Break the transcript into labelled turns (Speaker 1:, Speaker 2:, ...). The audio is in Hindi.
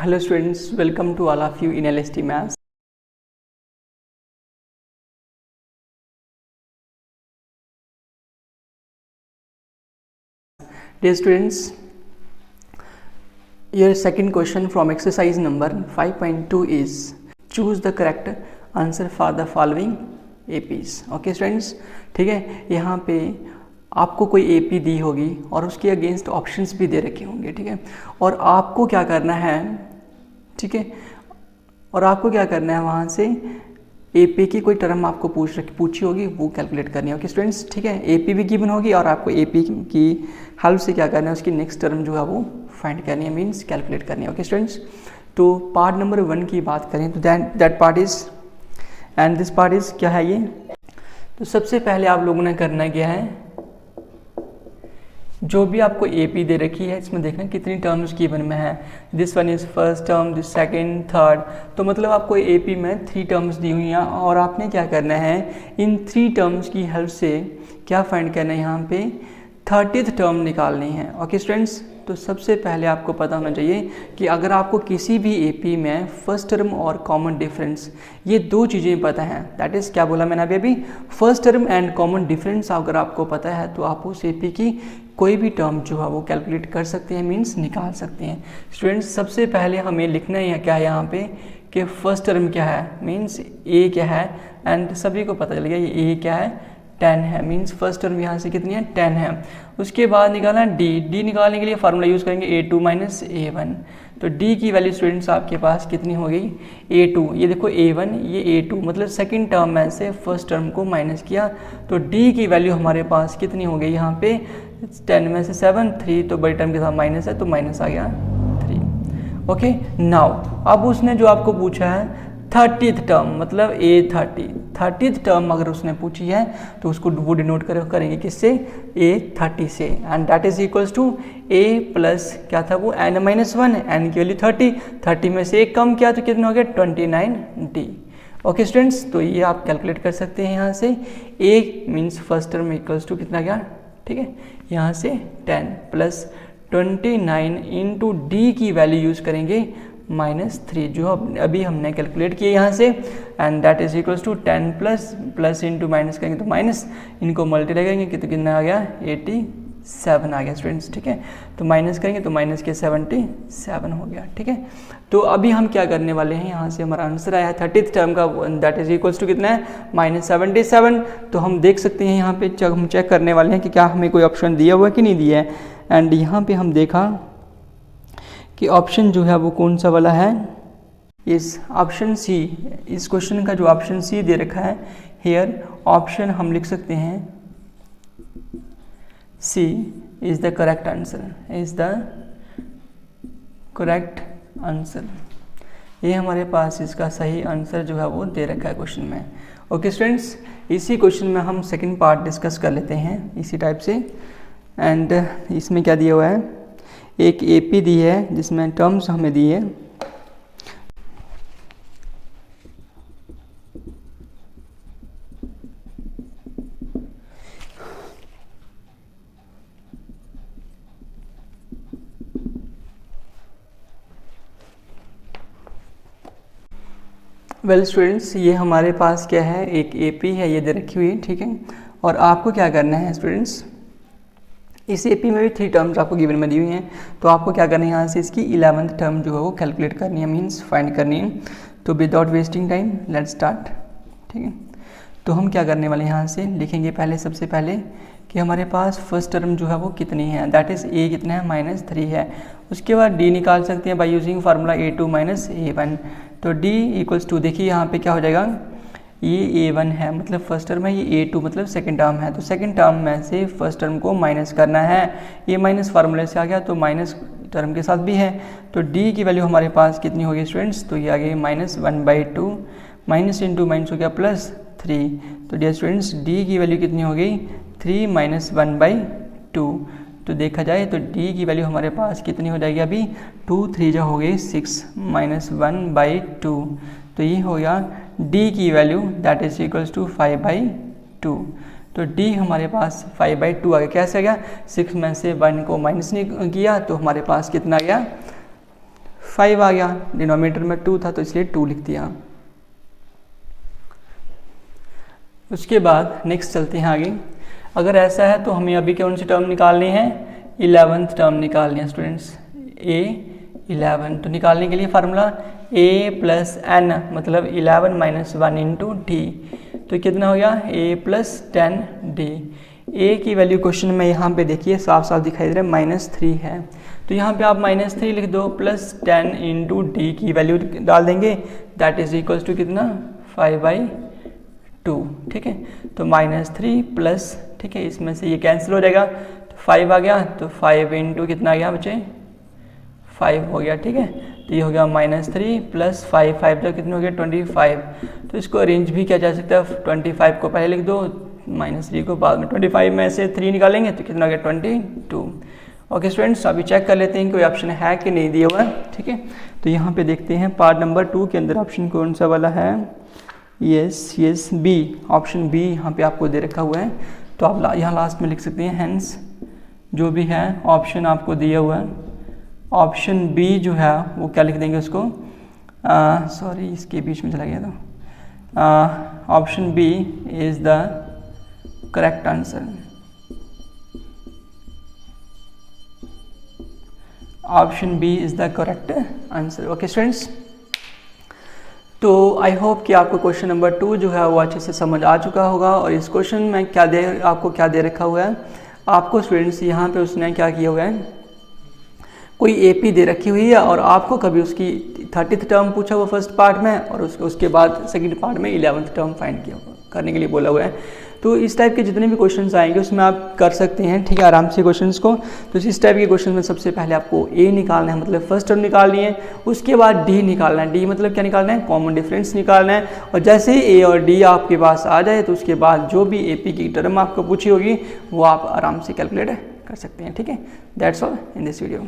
Speaker 1: Hello students, welcome to all of you in LST Maths. Dear students, your second question from exercise number 5.2 is choose the correct answer for the following APs. Okay students, ठीक है, यहाँ पे आपको कोई AP दी होगी और उसके अगेंस्ट ऑप्शंस भी दे रखे होंगे, ठीक है, और आपको क्या करना है, ठीक है, और आपको क्या करना है, वहाँ से AP की कोई टर्म आपको पूछी होगी वो कैलकुलेट करनी है. ओके स्टूडेंट्स, ठीक है, AP भी गिवन होगी और आपको AP की हेल्प से क्या करना है, उसकी नेक्स्ट टर्म जो है वो फाइंड करनी है, मीन्स कैलकुलेट करनी है. ओके स्टूडेंट्स, तो पार्ट नंबर 1 की बात करें तो that part is and this part is क्या है ये. तो सबसे पहले आप लोगों ने करना क्या है, जो भी आपको AP दे रखी है इसमें देखना कितनी टर्म्स गिवन में है. This one is first term, this second, third, तो मतलब आपको AP में 3 टर्म्स दी हुई हैं और आपने क्या करना है, इन 3 टर्म्स की हेल्प से क्या फाइंड करना है, यहाँ पे 30th टर्म निकालनी है. ओके स्टूडेंट्स, तो सबसे पहले आपको पता होना चाहिए कि अगर आपको किसी भी AP में फर्स्ट टर्म और कॉमन डिफरेंस ये 2 चीज़ें पता हैं, दैट इज़ क्या बोला मैंने अभी first term and common difference अगर आपको पता है तो आप उस AP की कोई भी टर्म जो है वो कैलकुलेट कर सकते हैं, मीन्स निकाल सकते हैं. स्टूडेंट्स, सबसे पहले हमें लिखना है क्या है यहाँ पे कि फर्स्ट टर्म क्या है, मीन्स A क्या है, एंड सभी को पता चल गया ये A क्या है, 10 है, मीन्स फर्स्ट टर्म यहाँ से कितनी है, 10 है. उसके बाद निकालना है D निकालने के लिए फार्मूला यूज़ करेंगे A2 माइनस A1. तो D की वैल्यू स्टूडेंट्स आपके पास कितनी हो गई, A2. ये देखो A1 ये A2, मतलब सेकंड टर्म में से फर्स्ट टर्म को माइनस किया तो D की वैल्यू हमारे पास कितनी हो गई, यहाँ पे 10 में से 7 3, तो बड़ी टर्म के साथ माइनस है तो माइनस आ गया 3. ओके, नाउ अब उसने जो आपको पूछा है 30th टर्म मतलब A30th टर्म अगर उसने पूछी है तो उसको वो डिनोट करेंगे किससे, A30 से, and that is equals to A plus क्या था वो n माइनस 1, n की वैल्यू 30 में से 1 कम किया तो कितना हो गया 29D. ओके स्टूडेंट्स, तो ये आप कैलकुलेट कर सकते हैं यहाँ से. A means first term equals to कितना गया, ठीक है, यहाँ से 10 प्लस 29 इंटू D की वैल्यू यूज़ करेंगे -3 जो अभी हमने कैलकुलेट किए यहाँ से, and that is equals to 10 plus into minus करेंगे तो माइनस, इनको मल्टीप्लाई करेंगे तो कितना आ गया 87 आ गया स्टूडेंट्स. ठीक है, तो माइनस करेंगे तो माइनस के 77 हो गया. ठीक है, तो अभी हम क्या करने वाले हैं, यहाँ से हमारा आंसर आया है 30th टर्म का, दैट इज इक्वल्स टू कितना है -77. तो हम देख सकते हैं यहाँ पे हम चेक करने वाले हैं कि क्या हमें कोई ऑप्शन दिया हुआ है कि नहीं दिया है. एंड यहाँ पे हम देखा कि ऑप्शन जो है वो कौन सा वाला है, इस ऑप्शन सी, इस क्वेश्चन का जो ऑप्शन सी दे रखा है हेयर, ऑप्शन हम लिख सकते हैं C is the correct answer, is the correct answer. ये हमारे पास इसका सही आंसर जो है वो दे रखा है क्वेश्चन में. ओके स्टूडेंट्स, इसी क्वेश्चन में हम सेकंड पार्ट डिस्कस कर लेते हैं इसी टाइप से. एंड इसमें क्या दिया हुआ है, एक AP दी है जिसमें टर्म्स हमें दी है. वेल स्टूडेंट्स, ये हमारे पास क्या है, एक AP है ये दे रखी हुई है. ठीक है, और आपको क्या करना है स्टूडेंट्स, इस AP में भी 3 टर्म्स आपको गिवन में दी हुई हैं, तो आपको क्या करना है, यहाँ से इसकी 11th टर्म जो है वो कैलकुलेट करनी है, मीन्स फाइंड करनी है. तो without wasting time let's start. ठीक है, तो हम क्या करने वाले हैं, यहाँ से लिखेंगे पहले सबसे पहले कि हमारे पास फर्स्ट टर्म जो है वो कितनी है, दैट इज़ A कितना है -3 है. उसके बाद D निकाल सकते हैं by using formula A2 minus A1. तो D इक्वल्स टू, देखिए यहाँ पे क्या हो जाएगा, ये A1 है मतलब फर्स्ट टर्म है, ये A2 मतलब सेकंड टर्म है, तो सेकंड टर्म में से फर्स्ट टर्म को माइनस करना है. ये माइनस फार्मूले से आ गया तो माइनस टर्म के साथ भी है. तो D की वैल्यू हमारे पास कितनी होगी स्टूडेंट्स, तो ये आ गई -1/2, माइनस इंटू माइनस हो गया +3. तो डियर स्टूडेंट्स, D की वैल्यू कितनी हो गई 3 - 1/2. तो देखा जाए तो D की वैल्यू हमारे पास कितनी हो जाएगी, अभी 2 3 जा हो गई 6 -1/2. तो ये हो गया D की value that is equals to 5/2. तो D हमारे पास 5/2 आ गया. कैसे आ गया, 6 में से 1 को माइनस नहीं किया तो हमारे पास कितना आ गया 5 आ गया, डिनोमिनेटर में 2 था तो इसलिए 2 लिख दिया। उसके बाद नेक्स्ट चलते हैं आगे। अगर ऐसा है तो हमें अभी कौन सी टर्म निकालनी है, 11th टर्म निकालनी है स्टूडेंट्स, A11। तो निकालने के लिए फार्मूला A + n मतलब 11 - 1 × d, तो कितना हो गया A + 10d। A की वैल्यू क्वेश्चन में यहाँ पे देखिए साफ साफ दिखाई दे रहा है -3 है, तो यहाँ पे आप -3 लिख दो प्लस 10 × d की वैल्यू डाल देंगे, दैट इज इक्वल टू कितना 5/2। ठीक है, तो -3 प्लस, ठीक है, इसमें से ये कैंसिल हो जाएगा, तो 5 आ गया, तो 5 × कितना आ गया बच्चे 5 हो गया। ठीक है, तो ये हो गया -3 + 5, 5 तो कितना हो गया 25। तो इसको अरेंज भी किया जा सकता है, 25 को पहले लिख दो, -3 को बाद में, 25 में से 3 निकालेंगे तो कितना हो गया 22। ओके स्टूडेंट्स, अभी चेक कर लेते हैं कोई ऑप्शन है कि नहीं दिया हुआ है। ठीक है, तो यहाँ पे देखते हैं पार्ट नंबर 2 के अंदर ऑप्शन कौन सा वाला है, यस बी, ऑप्शन बी यहाँ पे आपको दे रखा हुआ है, तो आप यहाँ लास्ट में लिख सकते हैं हेंस जो भी है ऑप्शन आपको दिया हुआ है, ऑप्शन बी जो है वो क्या लिख देंगे उसको, सॉरी इसके बीच में चला गया था, option B is the correct answer, option B is the correct answer. Okay students, तो आई होप कि आपको क्वेश्चन नंबर 2 जो है वो अच्छे से समझ आ चुका होगा। और इस क्वेश्चन में आपको क्या दे रखा हुआ है, आपको स्टूडेंट्स यहाँ पे उसने क्या किया हुआ है, कोई एपी दे रखी हुई है और आपको कभी उसकी 30th टर्म पूछा हुआ फर्स्ट पार्ट में, और उसके बाद सेकंड पार्ट में 11th टर्म फाइंड किया करने के लिए बोला हुआ है। तो इस टाइप के जितने भी क्वेश्चंस आएंगे उसमें आप कर सकते हैं, ठीक है, आराम से क्वेश्चंस को। तो इस टाइप के क्वेश्चन में सबसे पहले आपको ए निकालना है, मतलब फर्स्ट टर्म निकालनी है, उसके बाद डी निकालना है। डी मतलब क्या निकालना है, कॉमन डिफरेंस निकालना है। और जैसे ही ए और डी आपके पास आ जाए तो उसके बाद जो भी एपी की टर्म आपको पूछी होगी वो आप आराम से कैलकुलेट कर सकते हैं। ठीक है, that's all in this video.